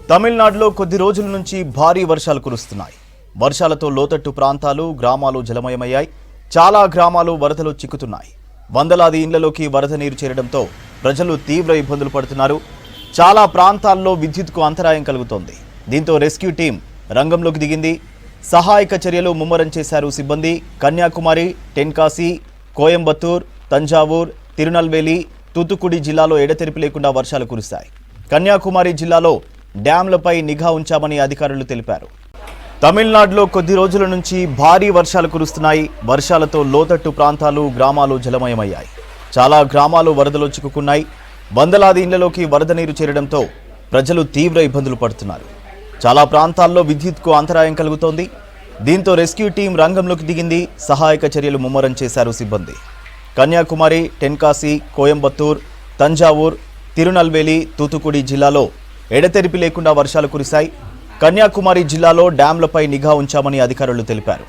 తమిళనాడులో కొద్ది రోజుల నుంచి భారీ వర్షాలు కురుస్తున్నాయి. వర్షాలతో లోతట్టు ప్రాంతాలు, గ్రామాలు జలమయమయ్యాయి. చాలా గ్రామాలు వరదలో చిక్కుతున్నాయి. వందలాది ఇళ్లలోకి వరద నీరు చేరడంతో ప్రజలు తీవ్ర ఇబ్బందులు పడుతున్నారు. చాలా ప్రాంతాల్లో విద్యుత్కు అంతరాయం కలుగుతోంది. దీంతో రెస్క్యూ టీం రంగంలోకి దిగింది. సహాయక చర్యలు ముమ్మరం చేశారు సిబ్బంది. కన్యాకుమారి, టెన్కాసి, కోయంబత్తూర్, తంజావూర్, తిరునల్వేలి, తూతుకుడి జిల్లాలో ఎడతెరిపి లేకుండా వర్షాలు కురిశాయి. కన్యాకుమారి జిల్లాలో డ్యాంలపై నిఘా ఉంచామని అధికారులు తెలిపారు. తమిళనాడులో కొద్ది రోజుల నుంచి భారీ వర్షాలు కురుస్తున్నాయి. వర్షాలతో లోతట్టు ప్రాంతాలు, గ్రామాలు జలమయమయ్యాయి. చాలా గ్రామాలు వరదలో చిక్కుకున్నాయి. వందలాది ఇళ్లలోకి వరద నీరు చేరడంతో ప్రజలు తీవ్ర ఇబ్బందులు పడుతున్నారు. చాలా ప్రాంతాల్లో విద్యుత్కు అంతరాయం కలుగుతోంది. దీంతో రెస్క్యూ టీం రంగంలోకి దిగింది. సహాయక చర్యలు ముమ్మరం చేశారు సిబ్బంది. కన్యాకుమారి, టెన్కాసి, కోయంబత్తూర్, తంజావూర్, తిరునల్వేలి, తూతుకుడి జిల్లాలో ఎడతెరిపి లేకుండా వర్షాలు కురిశాయి. కన్యాకుమారి జిల్లాలో డ్యాంలపై నిఘా ఉంచామని అధికారులు తెలిపారు.